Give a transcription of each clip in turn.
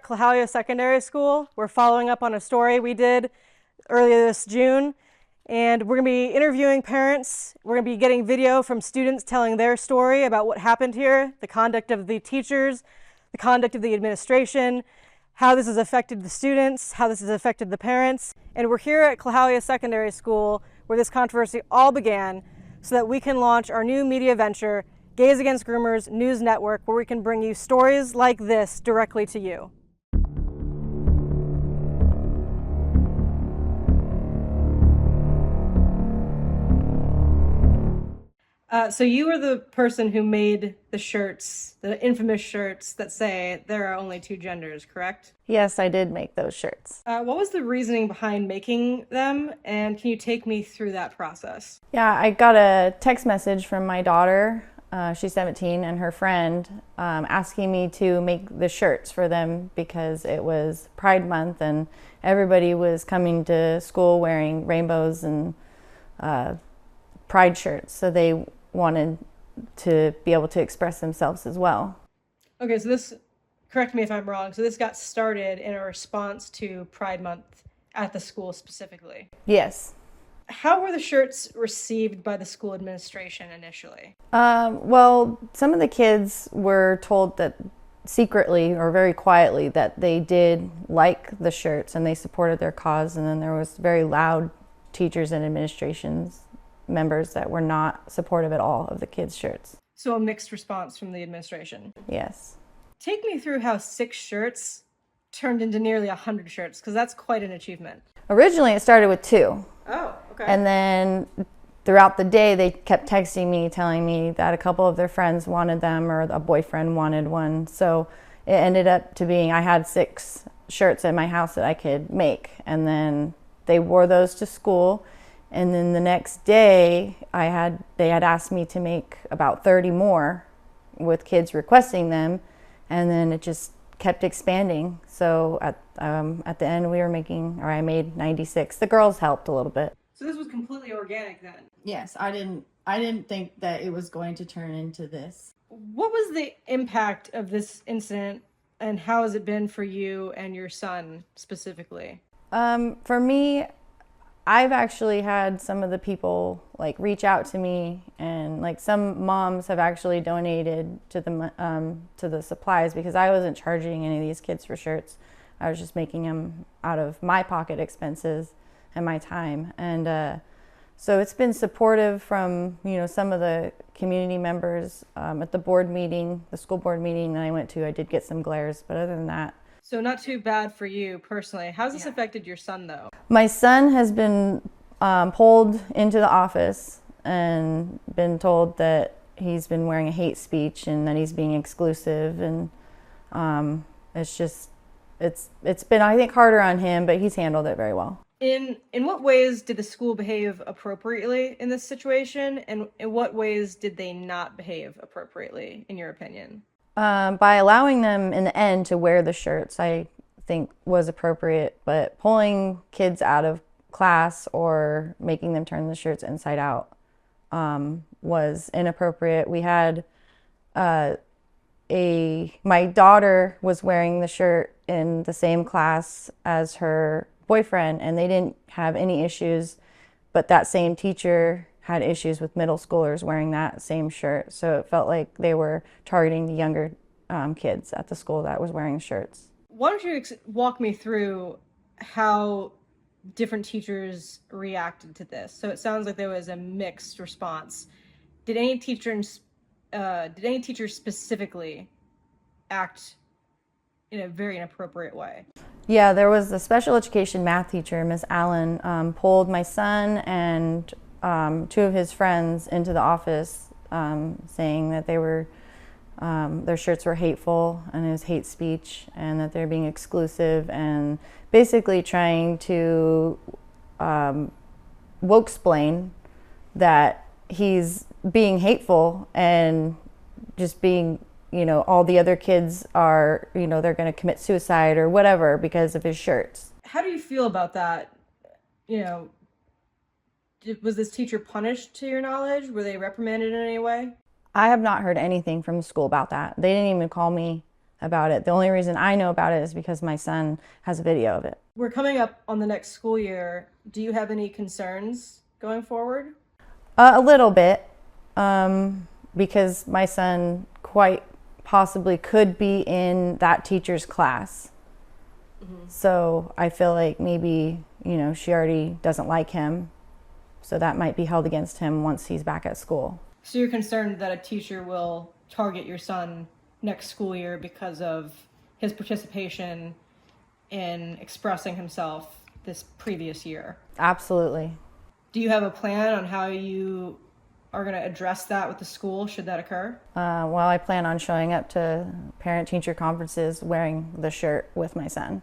Klahowya Secondary School. We're following up on a story we did earlier this June, and we're going to be interviewing parents. We're going to be getting video from students telling their story about what happened here, the conduct of the teachers, the conduct of the administration, how this has affected the students, how this has affected the parents. And we're here at Klahowya Secondary School where this controversy all began so that we can launch our new media venture, Gays Against Groomers News Network, where we can bring you stories like this directly to you. So you were the person who made the shirts, the infamous shirts that say there are only two genders, correct? Yes, I did make those shirts. What was the reasoning behind making them, and can you take me through that process? Yeah, I got a text message from my daughter, she's 17, and her friend asking me to make the shirts for them because it was Pride Month and everybody was coming to school wearing rainbows and pride shirts, so they wanted to be able to express themselves as well. Okay, so this, correct me if I'm wrong, so this got started in a response to Pride Month at the school specifically? Yes. How were the shirts received by the school administration initially? Well, some of the kids were told that secretly or very quietly that they did like the shirts and they supported their cause, and then there was very loud teachers and administrations members that were not supportive at all of the kids' shirts. So a mixed response from the administration. Yes. Take me through how 6 shirts turned into nearly 100 shirts, because that's quite an achievement. Originally it started with 2. Oh, okay. And then throughout the day they kept texting me telling me that a couple of their friends wanted them or a boyfriend wanted one. So it ended up to being I had 6 shirts at my house that I could make, and then they wore those to school. And then the next day, they had asked me to make about 30 more with kids requesting them, and then it just kept expanding. So at the end, I made 96. The girls helped a little bit. So this was completely organic then? Yes, I didn't think that it was going to turn into this. What was the impact of this incident, and how has it been for you and your son specifically? For me, I've actually had some of the people like reach out to me, and like some moms have actually donated to the supplies because I wasn't charging any of these kids for shirts. I was just making them out of my pocket expenses and my time, and so it's been supportive from some of the community members. At the board meeting, the school board meeting that I went to, I did get some glares, but other than that. So not too bad for you personally. How's this affected your son though? My son has been pulled into the office and been told that he's been wearing a hate speech and that he's being exclusive, and it's been, I think, harder on him, but he's handled it very well. In what ways did the school behave appropriately in this situation, and in what ways did they not behave appropriately, in your opinion? By allowing them in the end to wear the shirts, I think was appropriate, but pulling kids out of class or making them turn the shirts inside out was inappropriate. We had my daughter was wearing the shirt in the same class as her boyfriend, and they didn't have any issues, but that same teacher had issues with middle schoolers wearing that same shirt. So it felt like they were targeting the younger kids at the school that was wearing shirts. Why don't you walk me through how different teachers reacted to this? So it sounds like there was a mixed response. Did any teachers specifically act in a very inappropriate way? Yeah, there was a special education math teacher, Miss Allen, pulled my son and 2 of his friends into the office, saying that they were their shirts were hateful and it was hate speech, and that they're being exclusive, and basically trying to woke-splain that he's being hateful and just being, all the other kids are, they're going to commit suicide or whatever because of his shirts. How do you feel about that? Was this teacher punished to your knowledge? Were they reprimanded in any way? I have not heard anything from the school about that. They didn't even call me about it. The only reason I know about it is because my son has a video of it. We're coming up on the next school year. Do you have any concerns going forward? A little bit, because my son quite possibly could be in that teacher's class. So I feel like maybe, she already doesn't like him. So that might be held against him once he's back at school. So you're concerned that a teacher will target your son next school year because of his participation in expressing himself this previous year? Absolutely. Do you have a plan on how you are going to address that with the school should that occur? Well, I plan on showing up to parent-teacher conferences wearing the shirt with my son.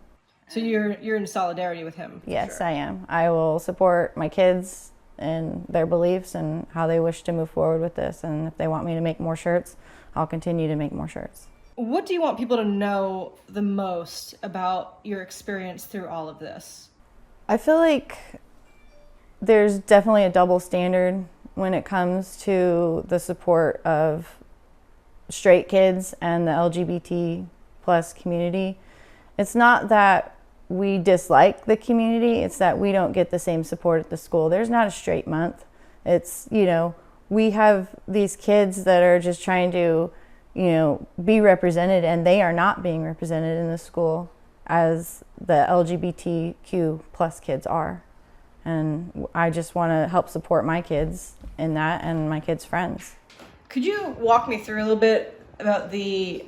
So you're in solidarity with him? Yes, sure. I am. I will support my kids and their beliefs and how they wish to move forward with this. And if they want me to make more shirts, I'll continue to make more shirts. What do you want people to know the most about your experience through all of this? I feel like there's definitely a double standard when it comes to the support of straight kids and the LGBT plus community. It's not that we dislike the community, it's that we don't get the same support at the school. There's not a straight month. It's, we have these kids that are just trying to, be represented, and they are not being represented in the school as the LGBTQ plus kids are. And I just want to help support my kids in that and my kids' friends. Could you walk me through a little bit about the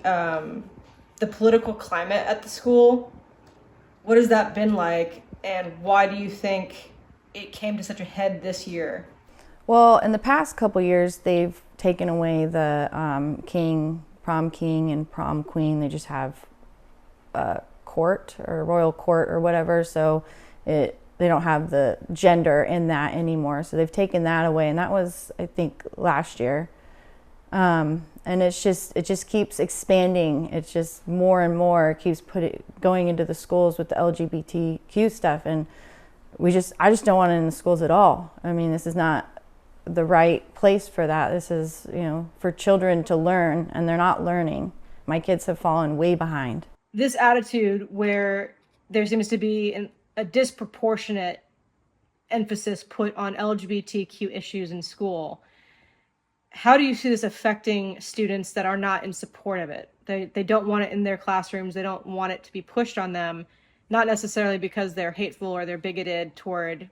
political climate at the school? What has that been like, and why do you think it came to such a head this year? Well, in the past couple years, they've taken away the prom king and prom queen. They just have a court or royal court or whatever. So they don't have the gender in that anymore. So they've taken that away, and that was, I think, last year. And it just keeps expanding. It's just more and more keeps going into the schools with the LGBTQ stuff, and I just don't want it in the schools at all. I mean, this is not the right place for that. This is, for children to learn, and they're not learning. My kids have fallen way behind. This attitude where there seems to be a disproportionate emphasis put on LGBTQ issues in school, how do you see this affecting students that are not in support of it? They don't want it in their classrooms. They don't want it to be pushed on them, not necessarily because they're hateful or they're bigoted toward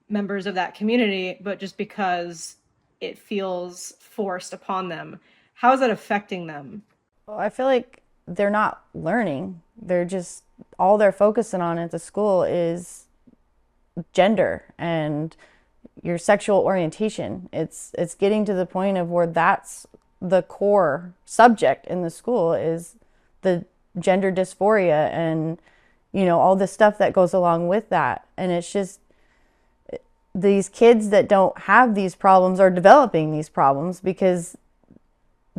members of that community, but just because it feels forced upon them. How is that affecting them? Well, I feel like they're not learning. They're just, all they're focusing on at the school is gender and your sexual orientation. It's getting to the point of where that's the core subject in the school is the gender dysphoria and, all the stuff that goes along with that. And it's just, these kids that don't have these problems are developing these problems because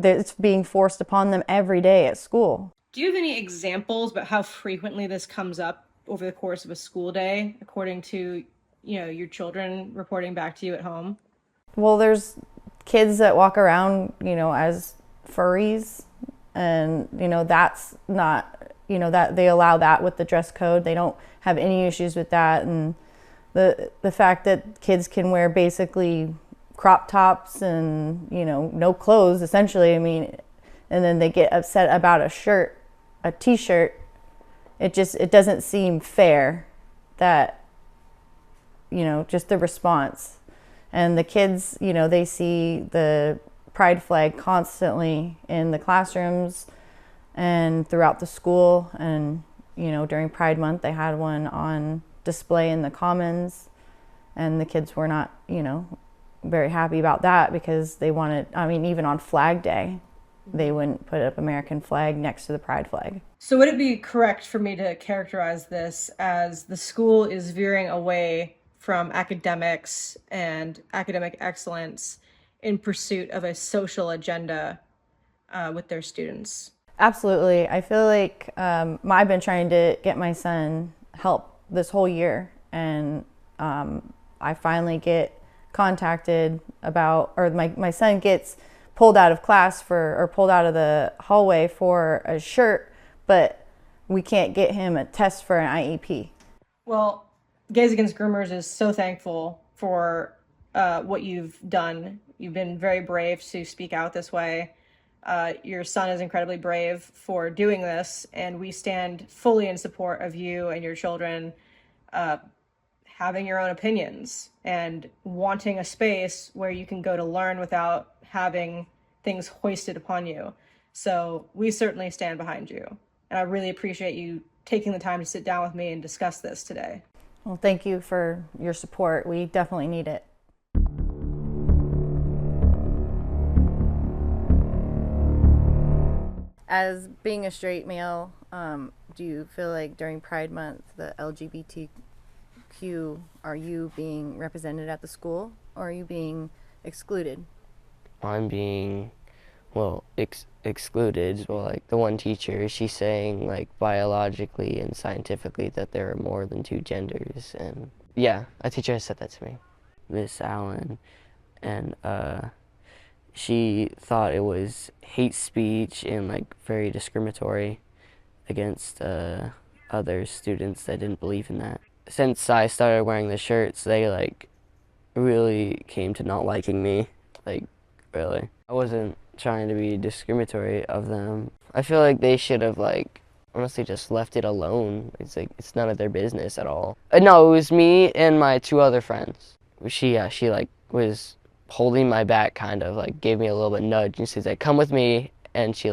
it's being forced upon them every day at school. Do you have any examples about how frequently this comes up over the course of a school day, according to, your children reporting back to you at home? Well, there's kids that walk around, as furries, and, that's not, that they allow that with the dress code. They don't have any issues with that. And the fact that kids can wear basically crop tops and, no clothes, essentially, and then they get upset about a t-shirt, it doesn't seem fair that, just the response. And the kids, they see the pride flag constantly in the classrooms and throughout the school. And, during Pride Month, they had one on display in the Commons, and the kids were not, very happy about that because they wanted, even on Flag Day, they wouldn't put up American flag next to the pride flag. So would it be correct for me to characterize this as the school is veering away from academics and academic excellence in pursuit of a social agenda with their students? Absolutely. I feel like I've been trying to get my son help this whole year, and I finally get contacted about, or my son gets pulled out of class or pulled out of the hallway for a shirt, but we can't get him a test for an IEP. Well, Gays Against Groomers is so thankful for what you've done. You've been very brave to speak out this way. Your son is incredibly brave for doing this, and we stand fully in support of you and your children having your own opinions and wanting a space where you can go to learn without having things hoisted upon you. So we certainly stand behind you. And I really appreciate you taking the time to sit down with me and discuss this today. Well, thank you for your support. We definitely need it. As being a straight male, do you feel like during Pride Month, the LGBTQ, are you being represented at the school, or are you being excluded? I'm being, well, excluded. Well, like the one teacher, she's saying like biologically and scientifically that there are more than two genders, and yeah, a teacher has said that to me, Miss Allen, and she thought it was hate speech and like very discriminatory against other students that didn't believe in that. Since I started wearing the shirts, they like really came to not liking me, like really. I wasn't trying to be discriminatory of them. I feel like they should have like honestly just left it alone. It's like it's none of their business at all. No, it was me and my two other friends. She like was holding my back, kind of like gave me a little bit nudge, and she's like, "Come with me," and she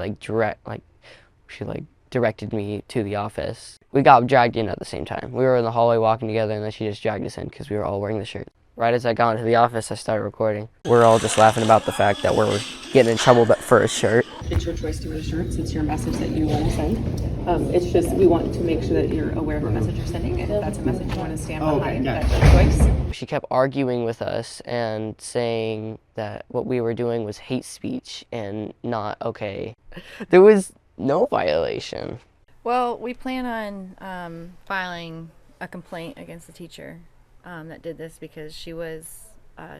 directed me to the office. We got dragged in at the same time. We were in the hallway walking together, and then she just dragged us in because we were all wearing the shirt. Right as I got into the office, I started recording. We're all just laughing about the fact that we're getting in trouble for a shirt. It's your choice to wear shirts. It's your message that you want to send. It's just we want to make sure that you're aware of the message you're sending, and if that's a message you want to stand behind, that's your choice. She kept arguing with us and saying that what we were doing was hate speech and not okay. There was no violation. Well, we plan on filing a complaint against the teacher that did this because she was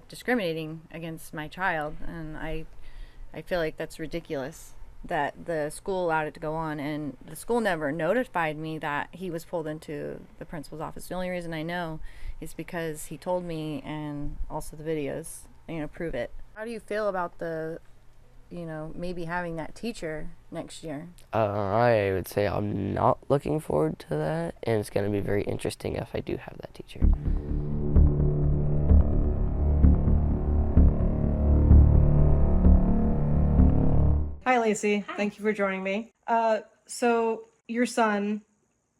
discriminating against my child, and I feel like that's ridiculous that the school allowed it to go on, and the school never notified me that he was pulled into the principal's office. The only reason I know is because he told me, and also the videos, prove it. How do you feel about the, maybe having that teacher next year? I would say I'm not looking forward to that, and it's going to be very interesting if I do have that teacher. Hi, Lacey. Hi. Thank you for joining me. So your son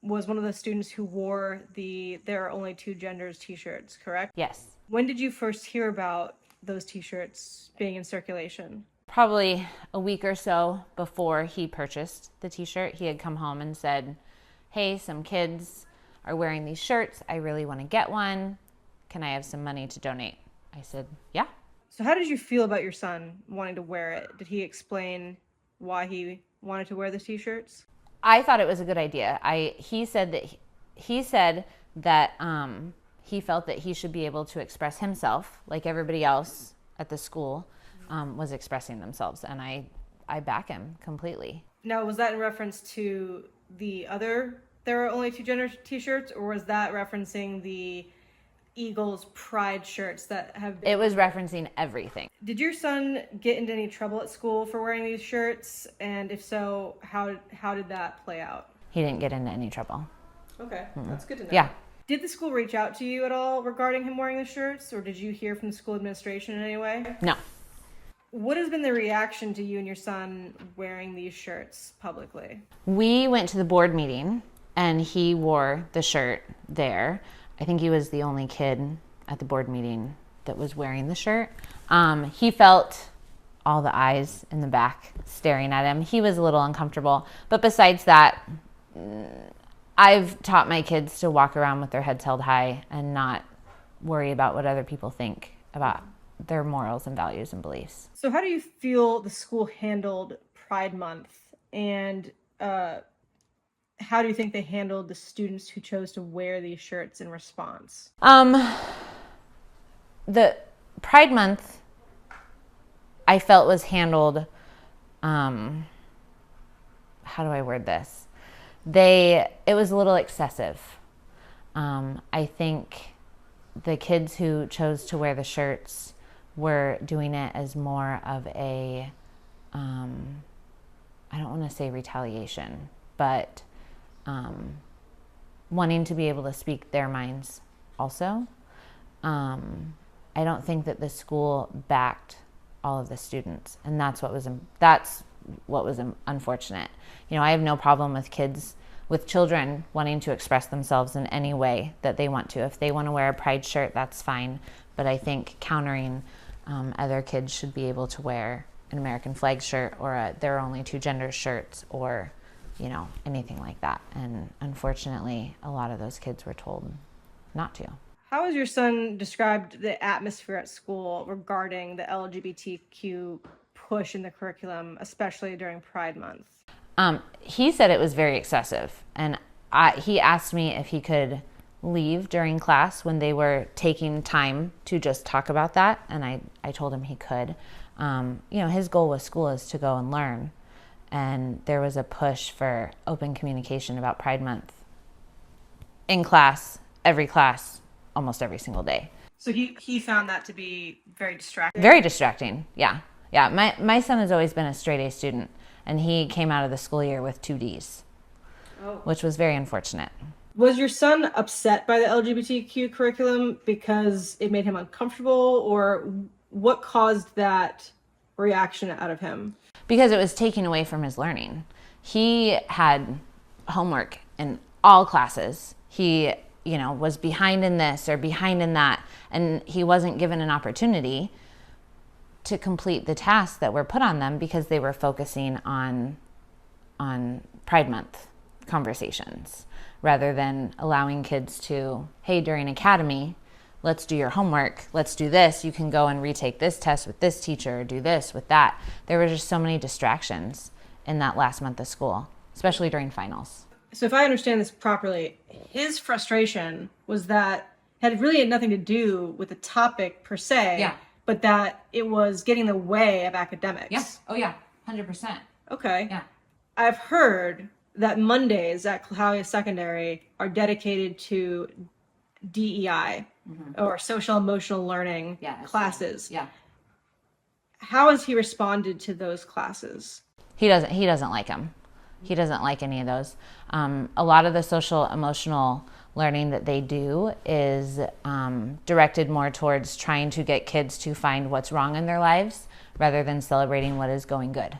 was one of the students who wore the "There Are Only Two Genders" t-shirts, correct? Yes. When did you first hear about those t-shirts being in circulation? Probably a week or so before he purchased the t-shirt. He had come home and said, "Hey, some kids are wearing these shirts. I really want to get one. Can I have some money to donate?" I said, "Yeah." So how did you feel about your son wanting to wear it? Did he explain why he wanted to wear the t-shirts? I thought it was a good idea. He said that he felt that he should be able to express himself like everybody else at the school was expressing themselves, and I back him completely. Now, was that in reference to the other "There Are Only Two Genders" t-shirts, or was that referencing the Eagles Pride shirts that have been... It was referencing everything. Did your son get into any trouble at school for wearing these shirts? And if so, how did that play out? He didn't get into any trouble. Okay, that's good to know. Yeah. Did the school reach out to you at all regarding him wearing the shirts, or did you hear from the school administration in any way? No. What has been the reaction to you and your son wearing these shirts publicly? We went to the board meeting, and he wore the shirt there. I think he was the only kid at the board meeting that was wearing the shirt. He felt all the eyes in the back staring at him. He was a little uncomfortable. But besides that, I've taught my kids to walk around with their heads held high and not worry about what other people think about their morals and values and beliefs. So how do you feel the school handled Pride Month, and how do you think they handled the students who chose to wear these shirts in response? The Pride Month I felt was handled, how do I word this? It was a little excessive. I think the kids who chose to wear the shirts were doing it as more of a, I don't want to say retaliation, but wanting to be able to speak their minds also. I don't think that the school backed all of the students, and that's what was unfortunate. You know, I have no problem with children wanting to express themselves in any way that they want to. If they want to wear a pride shirt, that's fine. But I think countering other kids should be able to wear an American flag shirt or there are only two genders shirts or, you know, anything like that. And unfortunately, a lot of those kids were told not to. How has your son described the atmosphere at school regarding the LGBTQ push in the curriculum, especially during Pride Month? He said it was very excessive. And he asked me if he could leave during class when they were taking time to just talk about that. And I told him he could. You know, his goal with school is to go and learn. And there was a push for open communication about Pride Month in class, almost every single day. So he found that to be very distracting? Very distracting, yeah. Yeah, my son has always been a straight A student, and he came out of the school year with 2 Ds, which was very unfortunate. Was your son upset by the LGBTQ curriculum because it made him uncomfortable, or what caused that reaction out of him? Because it was taking away from his learning. He had homework in all classes. He, you know, was behind in this or behind in that, and he wasn't given an opportunity to complete the tasks that were put on them because they were focusing on Pride Month conversations rather than allowing kids to, hey, during academy, let's do your homework, let's do this, you can go and retake this test with this teacher, or do this with that. There were just so many distractions in that last month of school, especially during finals. So if I understand this properly, his frustration was that it really had nothing to do with the topic per se, Yeah. but that it was getting in the way of academics. Yeah. Oh yeah. 100%. Okay. Yeah. I've heard that Mondays at Klahowya Secondary are dedicated to DEI or social emotional learning classes. Yeah. How has he responded to those classes? He doesn't like them. He doesn't like any of those. A lot of the social emotional learning that they do is directed more towards trying to get kids to find what's wrong in their lives rather than celebrating what is going good.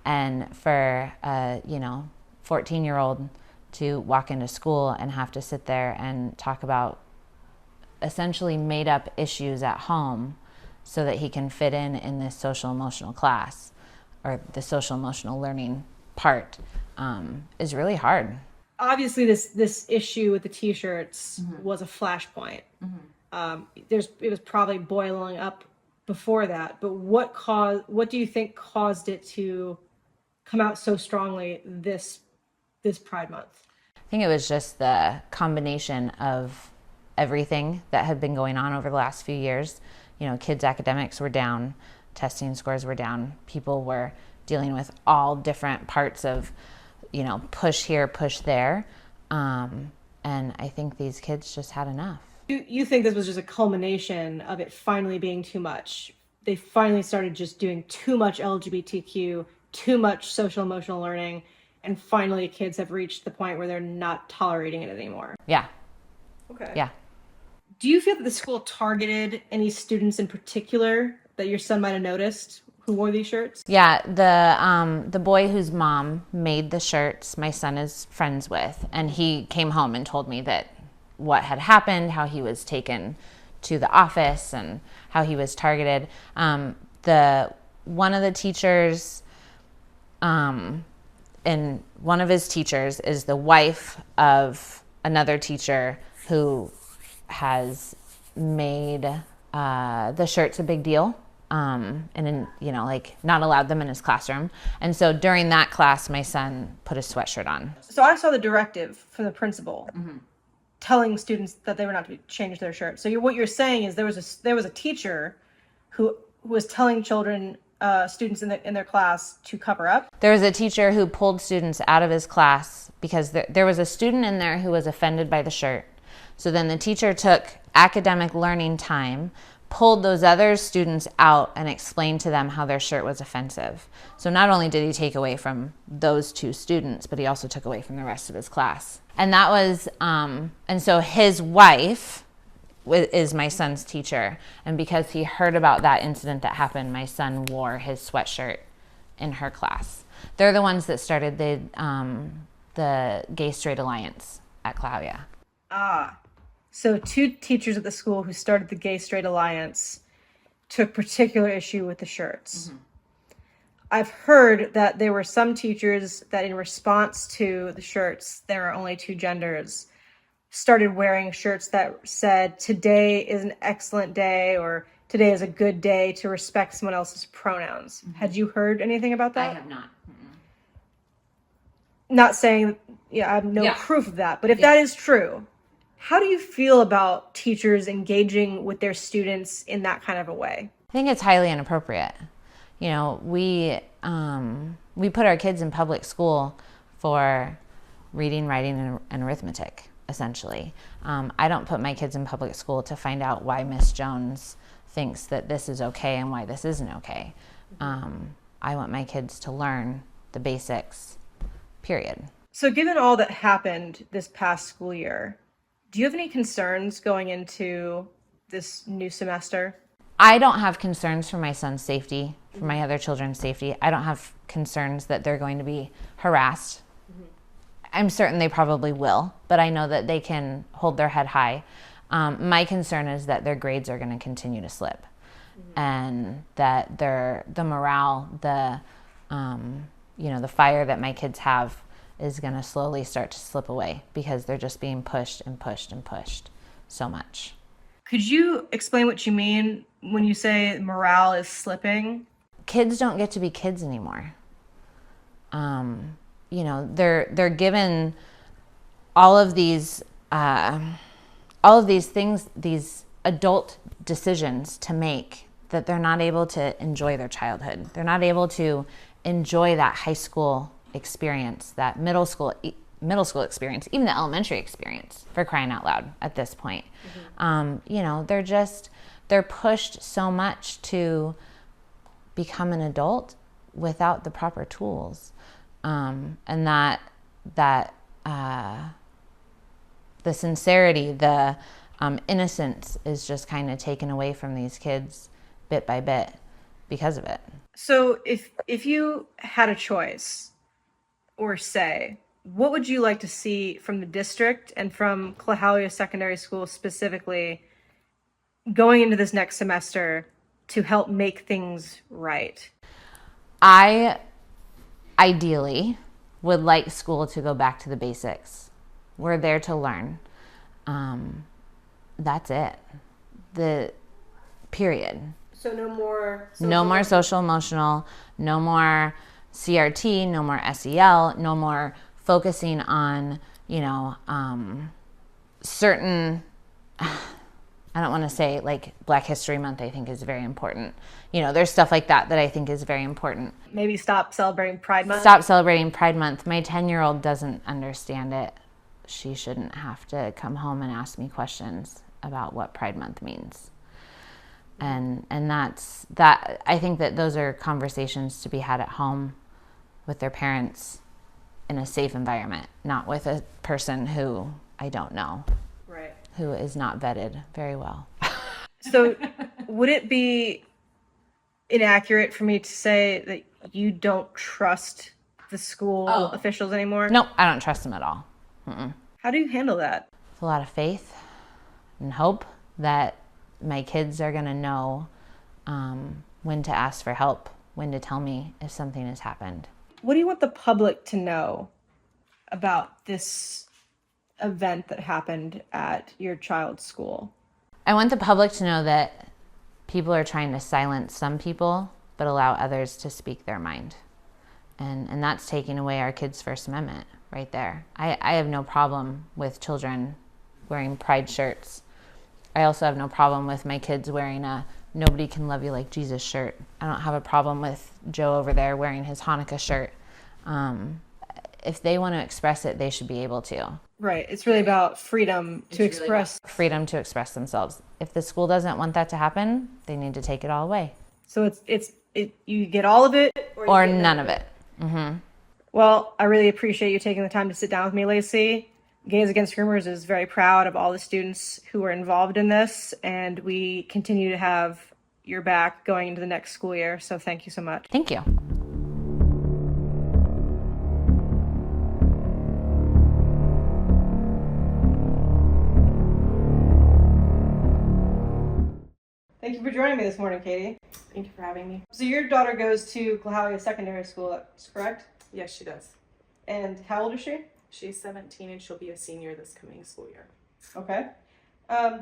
And for a 14-year-old to walk into school and have to sit there and talk about essentially made up issues at home so that he can fit in this social emotional class or the social emotional learning part is really hard. Obviously, this issue with the T-shirts was a flashpoint. It was probably boiling up before that. But what do you think caused it to come out so strongly this Pride Month? I think it was just the combination of everything that had been going on over the last few years. You know, kids' academics were down, testing scores were down, people were dealing with all different parts of, push here, push there. And I think these kids just had enough. You think this was just a culmination of it finally being too much? They finally started just doing too much LGBTQ, too much social emotional learning, and finally kids have reached the point where they're not tolerating it anymore. Yeah. Okay. Yeah. Do you feel that the school targeted any students in particular that your son might have noticed who wore these shirts? Yeah, the boy whose mom made the shirts my son is friends with, and he came home and told me that what had happened, how he was taken to the office and how he was targeted. One of the teachers, and one of his teachers is the wife of another teacher who has made the shirts a big deal. And not allowed them in his classroom. And so during that class, my son put a sweatshirt on. So I saw the directive from the principal telling students that they were not to change their shirts. So what you're saying is there was a teacher who was telling children students in their class to cover up? There was a teacher who pulled students out of his class because there was a student in there who was offended by the shirt. So then the teacher took academic learning time, pulled those other students out, and explained to them how their shirt was offensive. So not only did he take away from those 2 students, but he also took away from the rest of his class. And that was, and so his wife is my son's teacher. And because he heard about that incident that happened, my son wore his sweatshirt in her class. They're the ones that started the Gay Straight Alliance at Klahowya. So 2 teachers at the school who started the Gay Straight Alliance took particular issue with the shirts. Mm-hmm. I've heard that there were some teachers that in response to the shirts, there are only 2 genders, started wearing shirts that said, today is an excellent day, or today is a good day to respect someone else's pronouns. Mm-hmm. Had you heard anything about that? I have not. Mm-mm. Not saying, I have no proof of that, but if that is true, how do you feel about teachers engaging with their students in that kind of a way? I think it's highly inappropriate. You know, we put our kids in public school for reading, writing, and arithmetic, essentially. I don't put my kids in public school to find out why Miss Jones thinks that this is okay and why this isn't okay. I want my kids to learn the basics, period. So given all that happened this past school year, do you have any concerns going into this new semester? I don't have concerns for my son's safety, for my other children's safety. I don't have concerns that they're going to be harassed. Mm-hmm. I'm certain they probably will, but I know that they can hold their head high. My concern is that their grades are going to continue to slip, and that the morale, the fire that my kids have is going to slowly start to slip away because they're just being pushed and pushed and pushed so much. Could you explain what you mean when you say morale is slipping? Kids don't get to be kids anymore. They're given all of these things, these adult decisions to make, that they're not able to enjoy their childhood. They're not able to enjoy that high school experience, that middle school experience, even the elementary experience, for crying out loud at this point. Mm-hmm. They're pushed so much to become an adult without the proper tools. And that the sincerity, the innocence is just kind of taken away from these kids bit by bit because of it. So if you had a choice, or say, what would you like to see from the district and from Klahowya Secondary School specifically going into this next semester to help make things right? I ideally would like school to go back to the basics. We're there to learn. That's it. The period. So no more social emotional, no more CRT, no more SEL, no more focusing on, certain, I don't want to say like Black History Month, I think is very important. There's stuff like that I think is very important. Maybe stop celebrating Pride Month? Stop celebrating Pride Month. My 10-year-old doesn't understand it. She shouldn't have to come home and ask me questions about what Pride Month means. And that's that. I think that those are conversations to be had at home with their parents in a safe environment, not with a person who I don't know, right, who is not vetted very well. So would it be inaccurate for me to say that you don't trust the school officials anymore? No, I don't trust them at all. Mm-mm. How do you handle that? With a lot of faith and hope that my kids are going to know when to ask for help, when to tell me if something has happened. What do you want the public to know about this event that happened at your child's school? I want the public to know that people are trying to silence some people, but allow others to speak their mind. And that's taking away our kids' First Amendment right there. I have no problem with children wearing pride shirts. I also have no problem with my kids wearing a nobody can love you like Jesus shirt. I don't have a problem with Joe over there wearing his Hanukkah shirt. If they want to express it, they should be able to. Right. It's really about freedom to express. Freedom to express themselves. If the school doesn't want that to happen, they need to take it all away. So you get all of it Or none of it. Well, I really appreciate you taking the time to sit down with me, Lacey. Gays Against Groomers is very proud of all the students who are involved in this, and we continue to have your back going into the next school year. So thank you so much. Thank you. Thank you for joining me this morning, Katie. Thank you for having me. So your daughter goes to Klahowya Secondary School, that's correct? Yes, she does. And how old is she? She's 17 and she'll be a senior this coming school year. Okay.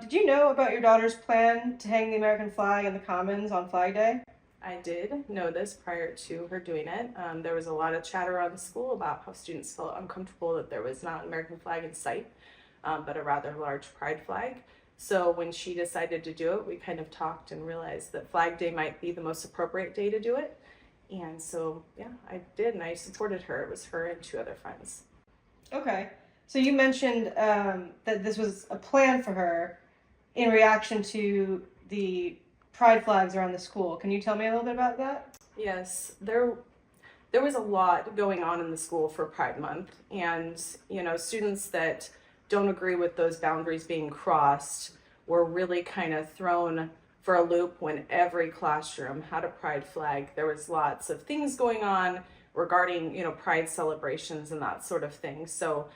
Did you know about your daughter's plan to hang the American flag in the Commons on Flag Day? I did know this prior to her doing it. There was a lot of chatter around the school about how students felt uncomfortable that there was not an American flag in sight, but a rather large pride flag. So when she decided to do it, we kind of talked and realized that Flag Day might be the most appropriate day to do it. And so, yeah, I did, and I supported her. It was her and 2 other friends. Okay. So you mentioned that this was a plan for her in reaction to the pride flags around the school. Can you tell me a little bit about that? Yes, there was a lot going on in the school for Pride Month, and students that don't agree with those boundaries being crossed were really kind of thrown for a loop when every classroom had a pride flag. There was lots of things going on regarding pride celebrations and that sort of thing. So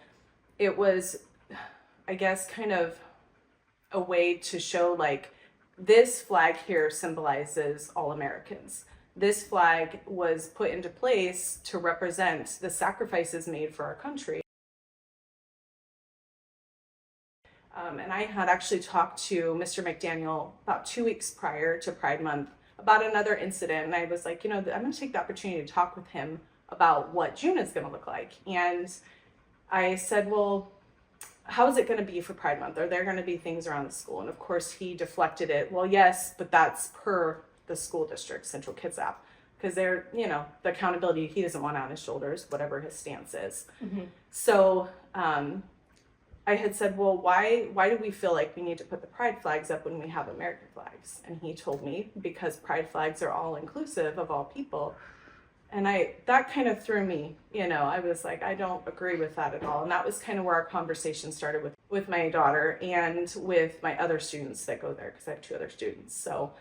it was, I guess, kind of a way to show like this flag here symbolizes all Americans. This flag was put into place to represent the sacrifices made for our country. And I had actually talked to Mr. McDaniel about 2 weeks prior to Pride Month about another incident. And I was like, I'm going to take the opportunity to talk with him about what June is going to look like. And I said, well, how is it going to be for Pride Month? Are there going to be things around the school? And of course he deflected it. Well, yes, but that's per the school district, Central Kids App, because they're, the accountability he doesn't want on his shoulders, whatever his stance is. Mm-hmm. So, I had said, well, why do we feel like we need to put the pride flags up when we have American flags? And he told me, because pride flags are all inclusive of all people. And that kind of threw me, I was like, I don't agree with that at all. And that was kind of where our conversation started with my daughter and with my other students that go there, because I have 2 other students. So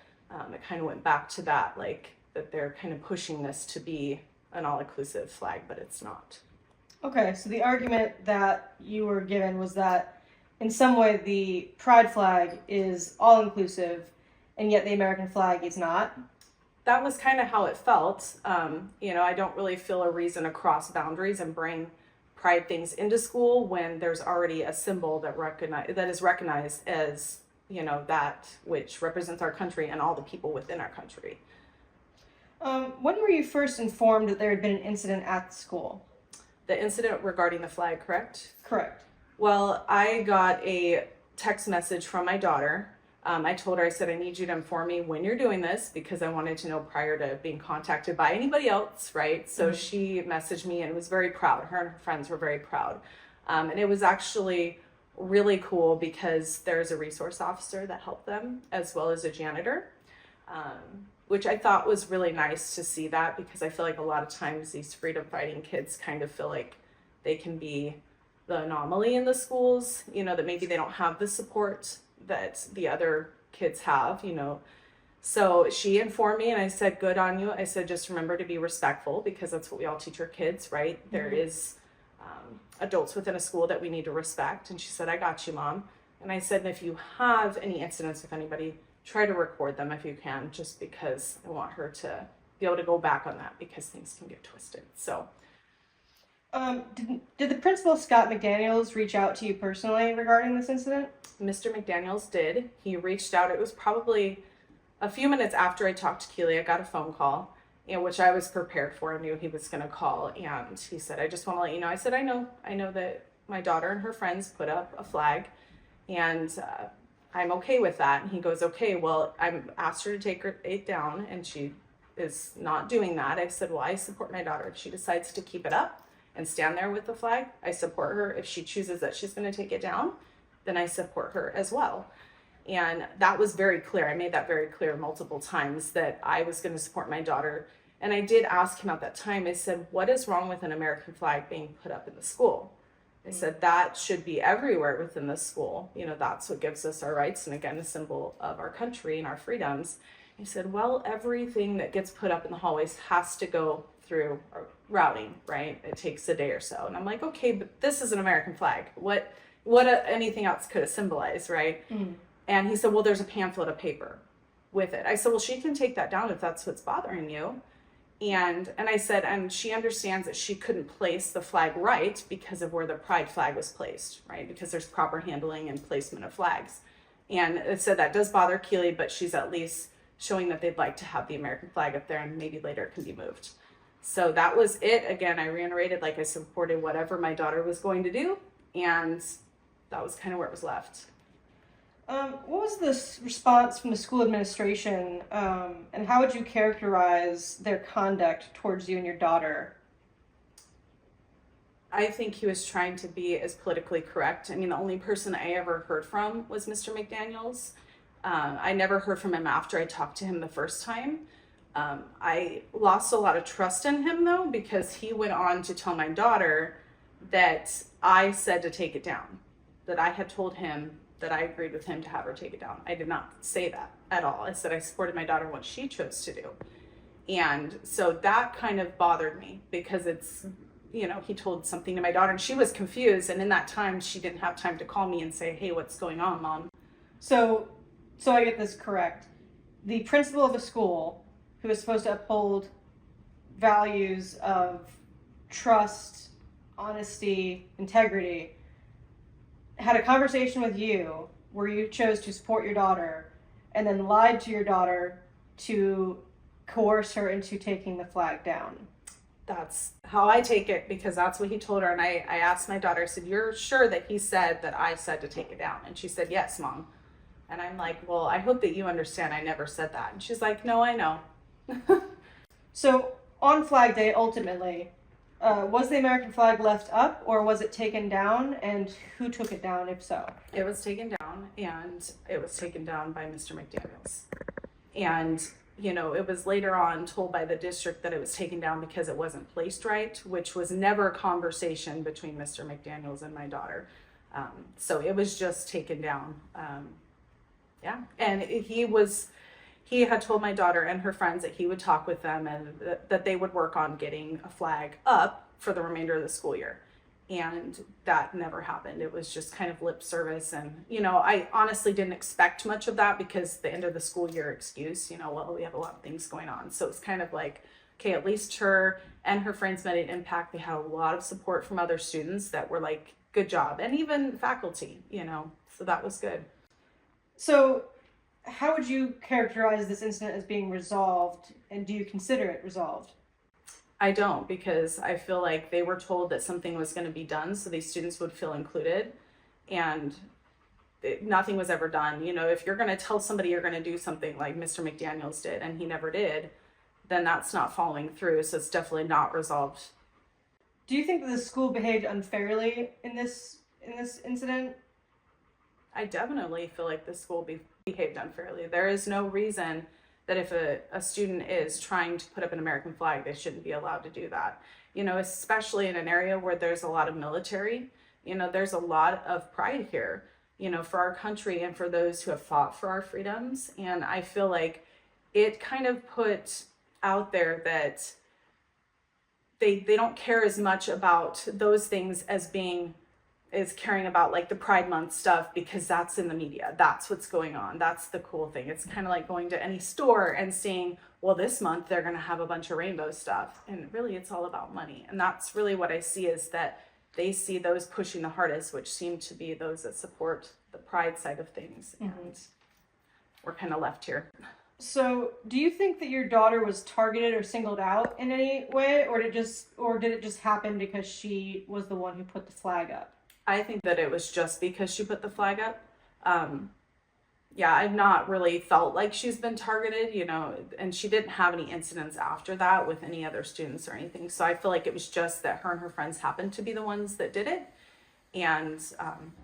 it kind of went back to that, like that they're kind of pushing this to be an all-inclusive flag, but it's not. Okay, so the argument that you were given was that in some way the pride flag is all-inclusive and yet the American flag is not. That was kind of how it felt. I don't really feel a reason to cross boundaries and bring pride things into school when there's already a symbol that is recognized as, that which represents our country and all the people within our country. When were you first informed that there had been an incident at the school? The incident regarding the flag, correct? Correct. Well, I got a text message from my daughter. I told her, I said, I need you to inform me when you're doing this because I wanted to know prior to being contacted by anybody else, right? So she messaged me and was very proud. Her and her friends were very proud. And it was actually really cool because there's a resource officer that helped them as well as a janitor, which I thought was really nice to see that because I feel like a lot of times these freedom fighting kids kind of feel like they can be the anomaly in the schools, that maybe they don't have the support that the other kids have, So she informed me and I said, good on you. I said, just remember to be respectful because that's what we all teach our kids, right? Mm-hmm. There is adults within a school that we need to respect. And she said, I got you, Mom. And I said, and if you have any incidents with anybody, try to record them if you can, just because I want her to be able to go back on that because things can get twisted. So, did the principal, Scott McDaniels, reach out to you personally regarding this incident? Mr. McDaniels did. He reached out. It was probably a few minutes after I talked to Keely. I got a phone call, which I was prepared for. I knew he was going to call, and he said, I just want to let you know. I said, I know that my daughter and her friends put up a flag, and I'm okay with that. And he goes, okay, well, I asked her to take it down and she is not doing that. I said, well, I support my daughter. If she decides to keep it up and stand there with the flag, I support her. If she chooses that she's going to take it down, then I support her as well. And that was very clear. I made that very clear multiple times that I was going to support my daughter. And I did ask him at that time, I said, what is wrong with an American flag being put up in the school? I said, that should be everywhere within the school. You know, that's what gives us our rights. And again, a symbol of our country and our freedoms. He said, well, everything that gets put up in the hallways has to go through routing, right? It takes a day or so. And I'm like, okay, but this is an American flag. What anything else could have symbolized, right? And he said, well, there's a pamphlet of paper with it. I said, well, she can take that down if that's what's bothering you. And I said, and she understands that she couldn't place the flag right because of where the pride flag was placed, right? Because there's proper handling and placement of flags. And it said that does bother Keely, but she's at least showing that they'd like to have the American flag up there and maybe later it can be moved. So that was it. Again, I reiterated, like I supported whatever my daughter was going to do. And that was kind of where it was left. What was the response from the school administration, and how would you characterize their conduct towards you and your daughter? I think he was trying to be as politically correct. I mean, the only person I ever heard from was Mr. McDaniels. I never heard from him after I talked to him the first time. I lost a lot of trust in him, though, because he went on to tell my daughter that I said to take it down, that I had told him that I agreed with him to have her take it down. I did not say that at all. I said I supported my daughter in what she chose to do. And so that kind of bothered me because it's, you know, he told something to my daughter and she was confused. And in that time, she didn't have time to call me and say, hey, what's going on, Mom? So I get this correct. The principal of a school who is supposed to uphold values of trust, honesty, integrity, had a conversation with you where you chose to support your daughter and then lied to your daughter to coerce her into taking the flag down. That's how I take it because that's what he told her. And I asked my daughter, I said, you're sure that he said that I said to take it down? And she said, yes, Mom. And I'm like, well, I hope that you understand I never said that. And she's like, no, I know. So on Flag Day, ultimately, was the American flag left up or was it taken down, and who took it down if so? It was taken down, and it was taken down by Mr. McDaniels. And, you know, it was later on told by the district that it was taken down because it wasn't placed right, which was never a conversation between Mr. McDaniels and my daughter. So it was just taken down. Yeah, and he had told my daughter and her friends that he would talk with them and that they would work on getting a flag up for the remainder of the school year. And that never happened. It was just kind of lip service. And, you know, I honestly didn't expect much of that because the end of the school year excuse, you know, well, we have a lot of things going on. So it's kind of like, okay, at least her and her friends made an impact. They had a lot of support from other students that were like, good job. And even faculty, you know, so that was good. So how would you characterize this incident as being resolved, and do you consider it resolved? I don't, because I feel like they were told that something was going to be done so these students would feel included, and nothing was ever done. You know, if you're going to tell somebody you're going to do something like Mr. McDaniels did and he never did, then that's not following through, so it's definitely not resolved. Do you think that the school behaved unfairly in this incident? I definitely feel like the school behaved unfairly. There is no reason that if a student is trying to put up an American flag, they shouldn't be allowed to do that. You know, especially in an area where there's a lot of military, you know, there's a lot of pride here, you know, for our country and for those who have fought for our freedoms. And I feel like it kind of put out there that they don't care as much about those things as caring about like the Pride Month stuff, because that's in the media. That's what's going on. That's the cool thing. It's kind of like going to any store and seeing, well, this month they're going to have a bunch of rainbow stuff. And really it's all about money. And that's really what I see, is that they see those pushing the hardest, which seem to be those that support the pride side of things. Mm-hmm. And we're kind of left here. So do you think that your daughter was targeted or singled out in any way, or did it just happen because she was the one who put the flag up? I think that it was just because she put the flag up. yeah, I've not really felt like she's been targeted, you know, and she didn't have any incidents after that with any other students or anything. So I feel like it was just that her and her friends happened to be the ones that did it. And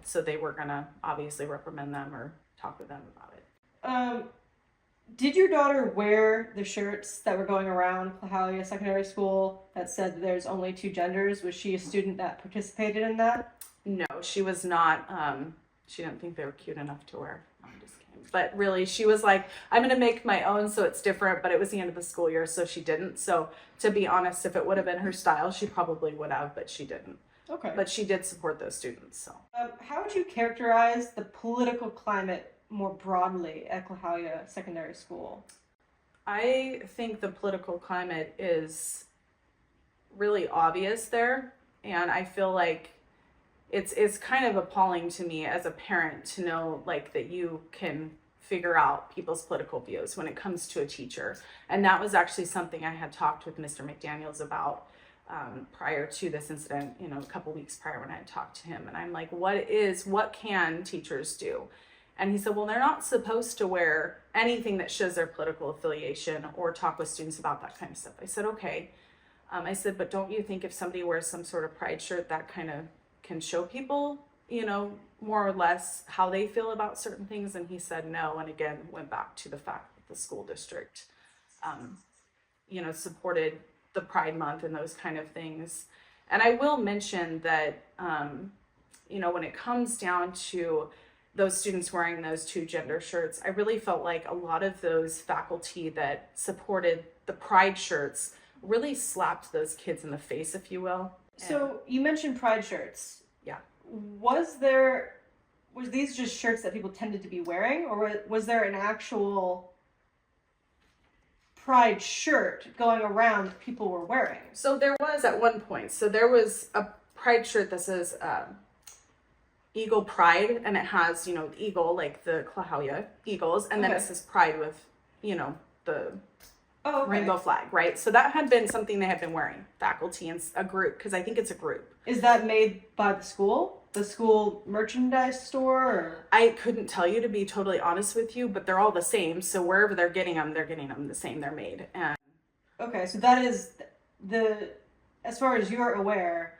so they were going to obviously reprimand them or talk with them about it. Did your daughter wear the shirts that were going around Klahowya Secondary School that said there's only 2 genders? Was she a student that participated in that? No, she was not. She didn't think they were cute enough to wear. No, I'm just kidding. But really, she was like, I'm going to make my own so it's different. But it was the end of the school year, so she didn't. So to be honest, if it would have been her style, she probably would have, but she didn't. Okay. But she did support those students. So how would you characterize the political climate more broadly at Klahowya Secondary School? I think the political climate is really obvious there. And I feel like it's kind of appalling to me as a parent to know like that you can figure out people's political views when it comes to a teacher. And that was actually something I had talked with Mr. McDaniels about prior to this incident, you know, a couple weeks prior when I had talked to him. And I'm like, what can teachers do? And he said, well, they're not supposed to wear anything that shows their political affiliation or talk with students about that kind of stuff. I said, okay. I said, but don't you think if somebody wears some sort of pride shirt, that kind of can show people, you know, more or less how they feel about certain things? And he said no. And again, went back to the fact that the school district, you know, supported the Pride Month and those kind of things. And I will mention that, you know, when it comes down to those students wearing those 2 gender shirts, I really felt like a lot of those faculty that supported the pride shirts really slapped those kids in the face, if you will. So you mentioned pride shirts. Yeah. Was these just shirts that people tended to be wearing, or was there an actual pride shirt going around that people were wearing? So there was at one point. So there was a pride shirt that says Eagle Pride, and it has, you know, the eagle, like the Klahowya Eagles, and then it says Pride with, you know, the rainbow flag, right? So that had been something they had been wearing, faculty and a group, because I think it's a group. Is that made by the school? The school merchandise store? Or? I couldn't tell you, to be totally honest with you, but they're all the same. So wherever they're getting them the same. They're made. And okay, so that is as far as you're aware,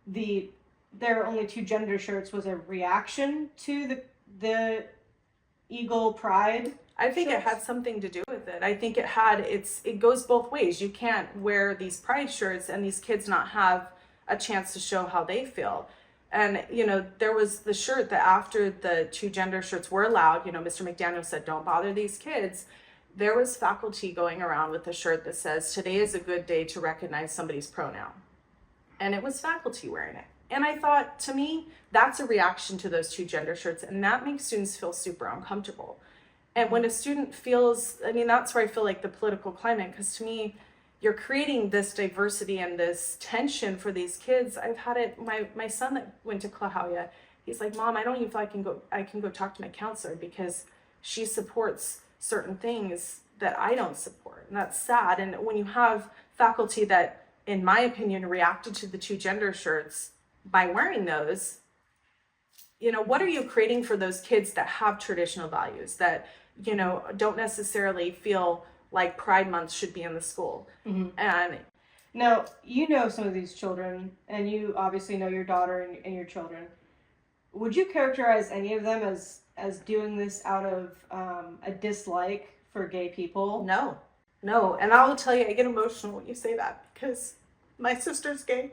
there are only 2 gender shirts was a reaction to the Eagle Pride. I think it had something to do with it. I think it goes both ways. You can't wear these pride shirts and these kids not have a chance to show how they feel. And, you know, there was the shirt that after the 2 gender shirts were allowed, you know, Mr. McDaniel said, don't bother these kids. There was faculty going around with a shirt that says, today is a good day to recognize somebody's pronoun. And it was faculty wearing it. And I thought, to me, that's a reaction to those 2 gender shirts. And that makes students feel super uncomfortable. And when a student feels, I mean, that's where I feel like the political climate, because to me, you're creating this diversity and this tension for these kids. I've had it, my son that went to Klahowya, he's like, Mom, I don't even feel I can go talk to my counselor because she supports certain things that I don't support. And that's sad. And when you have faculty that, in my opinion, reacted to the 2 gender shirts by wearing those, you know, what are you creating for those kids that have traditional values, that, you know, don't necessarily feel like Pride Month should be in the school? Mm-hmm. And now, you know some of these children, and you obviously know your daughter and your children. Would you characterize any of them as doing this out of a dislike for gay people? No. And I will tell you, I get emotional when you say that, because my sister's gay.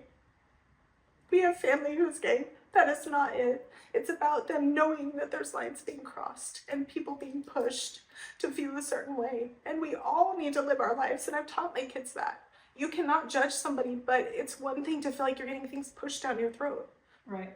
We have family who's gay. That is not it. It's about them knowing that there's lines being crossed and people being pushed to feel a certain way. And we all need to live our lives. And I've taught my kids that. You cannot judge somebody, but it's one thing to feel like you're getting things pushed down your throat. Right.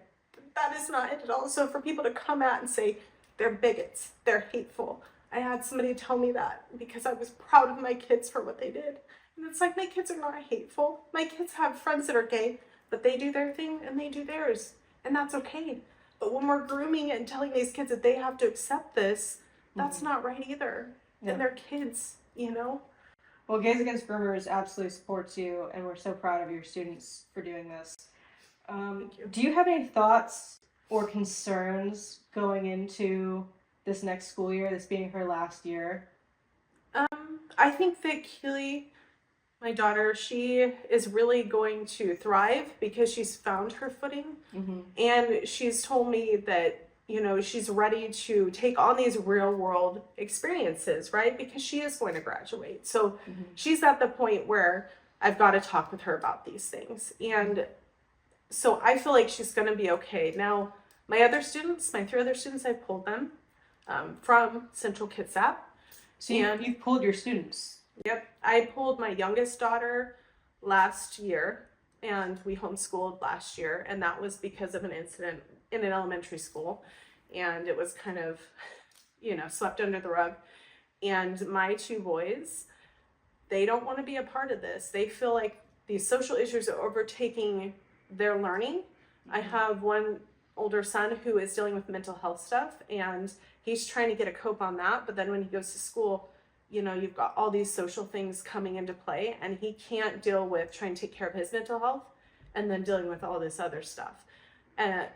That is not it at all. So for people to come out and say they're bigots, they're hateful. I had somebody tell me that because I was proud of my kids for what they did. And it's like, my kids are not hateful. My kids have friends that are gay, but they do their thing and they do theirs. And that's okay. But when we're grooming it and telling these kids that they have to accept this, that's not right either. Yeah. And they're kids, you know? Well, Gays Against Groomers absolutely supports you, and we're so proud of your students for doing this. Thank you. Do you have any thoughts or concerns going into this next school year, this being her last year? I think that Keely, my daughter, she is really going to thrive because she's found her footing. And she's told me that, you know, she's ready to take on these real world experiences, right? Because she is going to graduate. So she's at the point where I've got to talk with her about these things. And so I feel like she's going to be okay. Now, my 3 other students, I pulled them from Central Kitsap. So you've pulled your students. Yep. I pulled my youngest daughter last year, and we homeschooled last year, and that was because of an incident in an elementary school, and it was kind of, you know, swept under the rug. And my 2 boys, they don't want to be a part of this. They feel like these social issues are overtaking their learning. I have one older son who is dealing with mental health stuff, and he's trying to get a cope on that. But then when he goes to school, you know, you've got all these social things coming into play, and he can't deal with trying to take care of his mental health and then dealing with all this other stuff.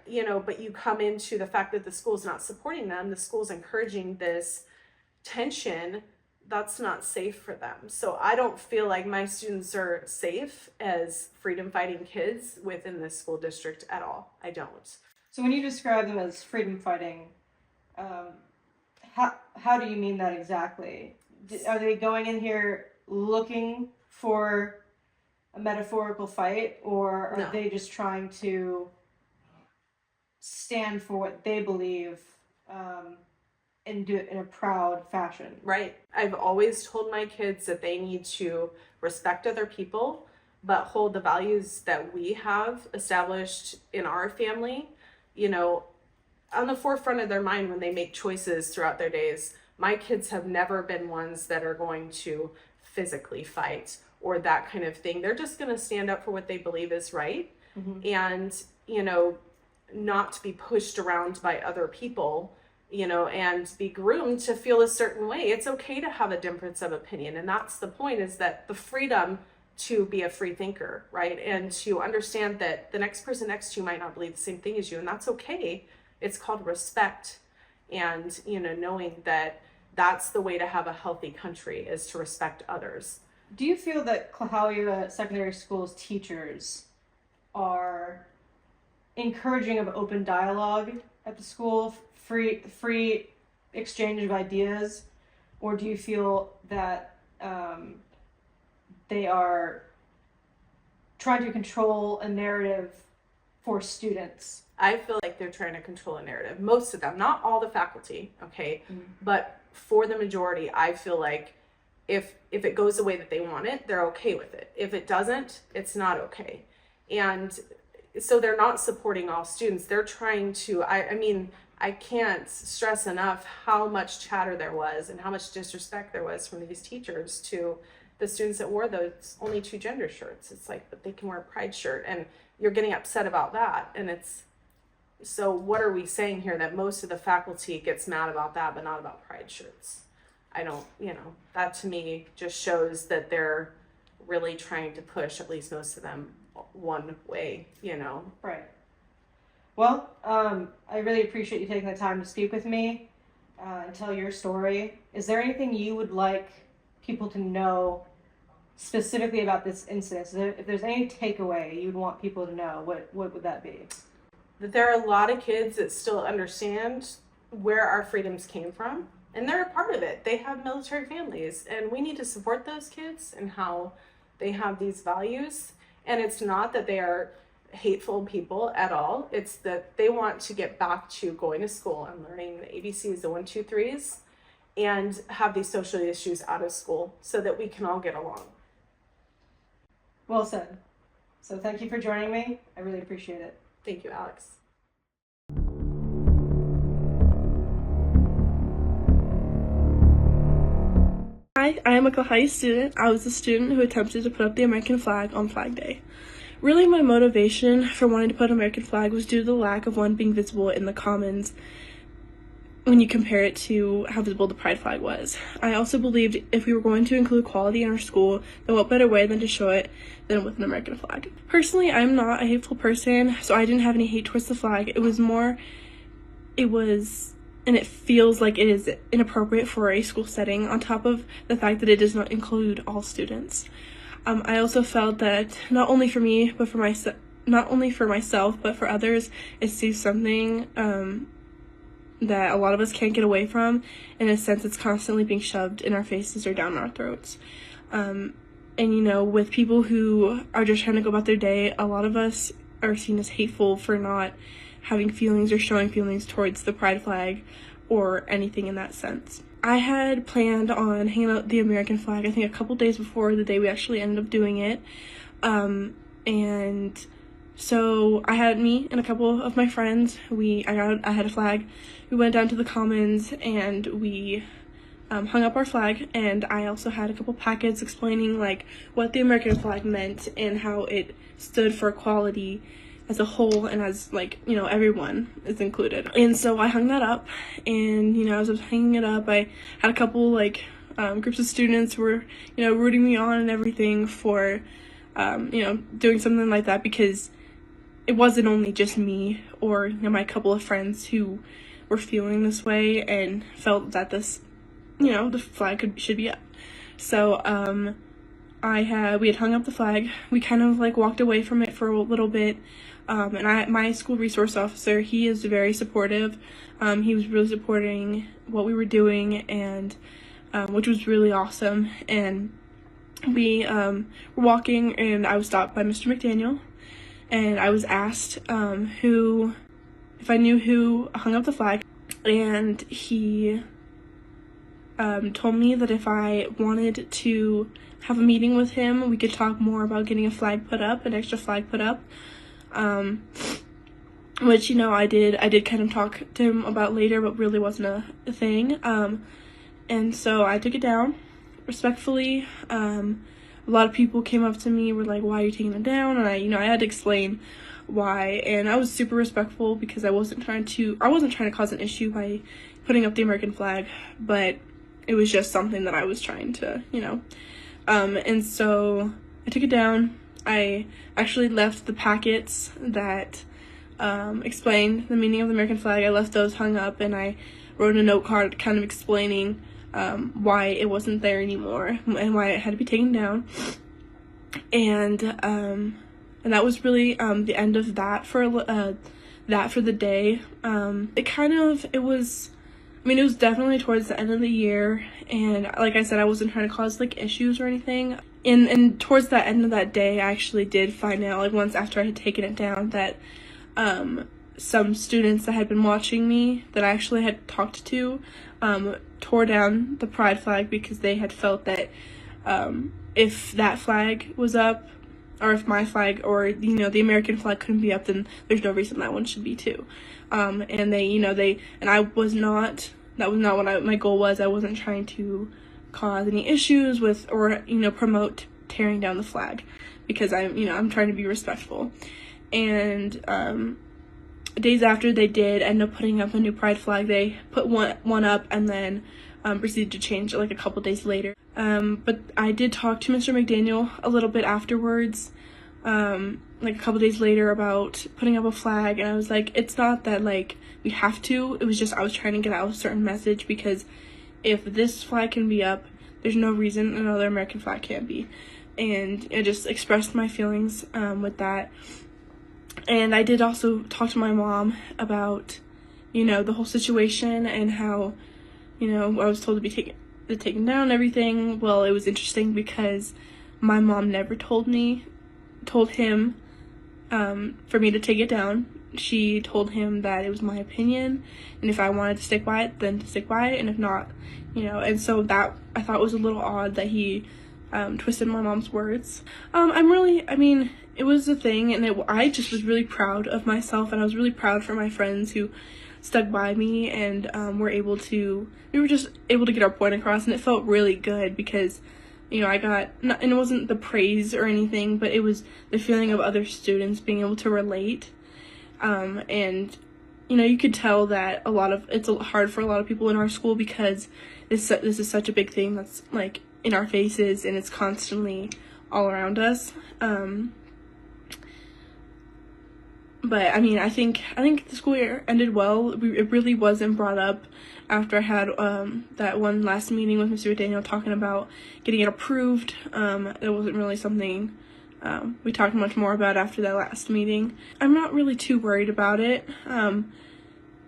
You know, but you come into the fact that the school's not supporting them, the school's encouraging this tension, that's not safe for them. So I don't feel like my students are safe as freedom fighting kids within this school district at all. I don't. So when you describe them as freedom fighting, how do you mean that exactly? Are they going in here looking for a metaphorical fight, or are they just trying to stand for what they believe and do it in a proud fashion? Right. I've always told my kids that they need to respect other people, but hold the values that we have established in our family, you know, on the forefront of their mind when they make choices throughout their days. My kids have never been ones that are going to physically fight or that kind of thing. They're just going to stand up for what they believe is right. And, you know, not to be pushed around by other people, you know, and be groomed to feel a certain way. It's okay to have a difference of opinion. And that's the point, is that the freedom to be a free thinker, right? And to understand that the next person next to you might not believe the same thing as you, and that's okay. It's called respect. And, you know, knowing that that's the way to have a healthy country, is to respect others. Do you feel that Klahowya Secondary School's teachers are encouraging of open dialogue at the school, free exchange of ideas, or do you feel that they are trying to control a narrative for students? I feel like they're trying to control a narrative. Most of them, not all the faculty, okay, but for the majority, I feel like if it goes the way that they want it, they're okay with it. If it doesn't, it's not okay. And so they're not supporting all students. They're trying to, I mean, I can't stress enough how much chatter there was and how much disrespect there was from these teachers to the students that wore those only 2 gender shirts. It's like, but they can wear a pride shirt, and you're getting upset about that. And it's, so what are we saying here? That most of the faculty gets mad about that, but not about pride shirts. I don't, you know, that to me just shows that they're really trying to push, at least most of them, one way, you know. Right. Well, I really appreciate you taking the time to speak with me and tell your story. Is there anything you would like people to know specifically about this incident? So if there's any takeaway you'd want people to know, what would that be? That there are a lot of kids that still understand where our freedoms came from, and they're a part of it. They have military families, and we need to support those kids and how they have these values. And it's not that they are hateful people at all. It's that they want to get back to going to school and learning the ABCs, the 1, 2, 3s, and have these social issues out of school so that we can all get along. Well said. So thank you for joining me. I really appreciate it. Thank you, Alex. Hi, I am a Klahowya student. I was a student who attempted to put up the American flag on Flag Day. Really, my motivation for wanting to put an American flag was due to the lack of one being visible in the Commons when you compare it to how visible the Pride flag was. I also believed if we were going to include equality in our school, then what better way than to show it than with an American flag. Personally, I'm not a hateful person, so I didn't have any hate towards the flag. It was and it feels like it is inappropriate for a school setting, on top of the fact that it does not include all students. I also felt that not only for me, but for myself, but for others, it's something that a lot of us can't get away from. In a sense, it's constantly being shoved in our faces or down our throats. And with people who are just trying to go about their day, a lot of us are seen as hateful for not having feelings or showing feelings towards the pride flag or anything in that sense. I had planned on hanging out the American flag, I think a couple days before the day we actually ended up doing it. And so I had me and a couple of my friends, I had a flag. We went down to the Commons and we hung up our flag, and I also had a couple packets explaining like what the American flag meant and how it stood for equality as a whole, and as everyone is included. And so I hung that up, and as I was hanging it up, I had a couple groups of students who were rooting me on and everything for doing something like that, because it wasn't only just me or my couple of friends who were feeling this way and felt that this the flag should be up. So we had hung up the flag. We kind of walked away from it for a little bit. And my school resource officer, he is very supportive. He was really supporting what we were doing, and which was really awesome. And we were walking, and I was stopped by Mr. McDaniel, and I was asked if I knew who hung up the flag, and he told me that if I wanted to have a meeting with him, we could talk more about getting a flag put up, an extra flag put up. Which I did kind of talk to him about later, but really wasn't a thing. And so I took it down respectfully. A lot of people came up to me, were like, "Why are you taking it down?" And I had to explain why, and I was super respectful because I wasn't trying to cause an issue by putting up the American flag, but it was just something that I was trying to, and so I took it down. I actually left the packets that explained the meaning of the American flag. I left those hung up, and I wrote a note card kind of explaining why it wasn't there anymore and why it had to be taken down. And that was really the end of that for the day. It was definitely towards the end of the year, and like I said, I wasn't trying to cause issues or anything. And towards the end of that day, I actually did find out, once after I had taken it down, that some students that had been watching me, that I actually had talked to, tore down the pride flag because they had felt that if that flag was up, or if my flag or the American flag couldn't be up, then there's no reason that one should be too. And I was not. That was not what my goal was. I wasn't trying to cause any issues with or promote tearing down the flag, because I'm trying to be respectful. And days after, they did end up putting up a new pride flag. They put one up and then proceeded to change it a couple days later. But I did talk to Mr. McDaniel a little bit afterwards, a couple days later, about putting up a flag, and I was like, it's not that we have to. It was just I was trying to get out a certain message, because if this flag can be up, there's no reason another American flag can't be. And I just expressed my feelings with that. And I did also talk to my mom about the whole situation, and how I was told to be taken down and everything. Well, it was interesting because my mom never told him for me to take it down. She told him that it was my opinion, and if I wanted to stick by it, then to stick by it, and if not, and so that I thought was a little odd that he twisted my mom's words. It was a thing, and I just was really proud of myself, and I was really proud for my friends who stuck by me, and we were just able to get our point across, and it felt really good because I got, and it wasn't the praise or anything, but it was the feeling of other students being able to relate. And you could tell that it's hard for a lot of people in our school, because this is such a big thing that's in our faces, and it's constantly all around us. But I mean, I think the school year ended well. It really wasn't brought up after I had that one last meeting with Mr. Daniel talking about getting it approved. It wasn't really something we talked much more about after that last meeting. I'm not really too worried about it,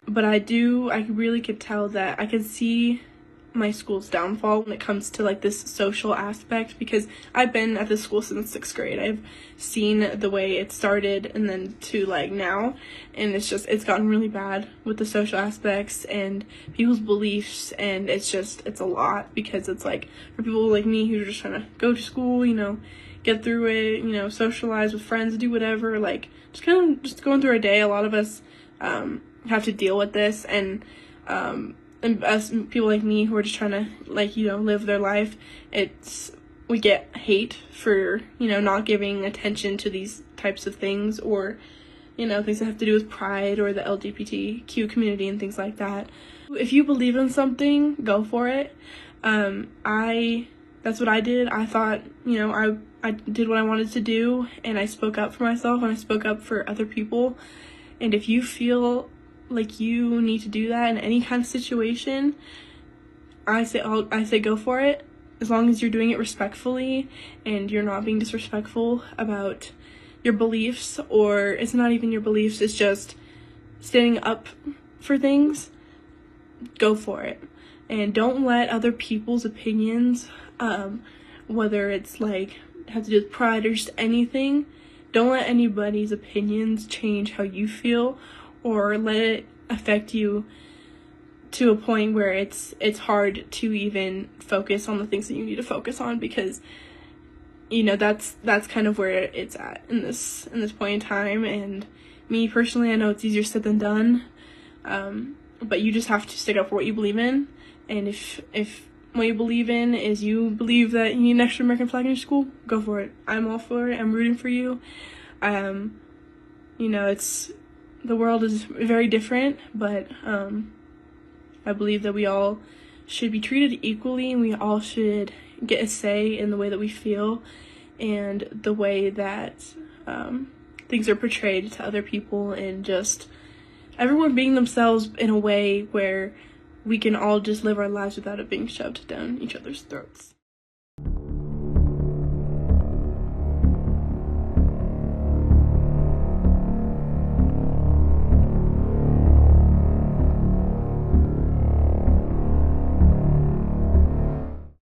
but I really could tell that I could see my school's downfall when it comes to like this social aspect, because I've been at this school since 6th grade. I've seen the way it started and then to like now, and it's gotten really bad with the social aspects and people's beliefs, and it's a lot, because it's like for people like me who are just trying to go to school, get through it, socialize with friends, do whatever, like just going through a day. A lot of us have to deal with this, and us people like me who are just trying to live their life, we get hate for not giving attention to these types of things, or things that have to do with pride or the LGBTQ community and things like that. If you believe in something, go for it. That's what I did. I thought I did what I wanted to do, and I spoke up for myself and I spoke up for other people. And if you feel like you need to do that in any kind of situation, I say go for it, as long as you're doing it respectfully and you're not being disrespectful about your beliefs, or it's not even your beliefs, it's just standing up for things. Go for it, and don't let other people's opinions, whether it's like have to do with pride or just anything, don't let anybody's opinions change how you feel, or let it affect you to a point where it's hard to even focus on the things that you need to focus on, because that's kind of where it's at in this point in time. And me personally, I know it's easier said than done, but you just have to stick up for what you believe in. And if what you believe in is you believe that you need an extra American flag in your school, go for it. I'm all for it. I'm rooting for you. The world is very different, but I believe that we all should be treated equally, and we all should get a say in the way that we feel and the way that things are portrayed to other people, and just everyone being themselves in a way where we can all just live our lives without it being shoved down each other's throats.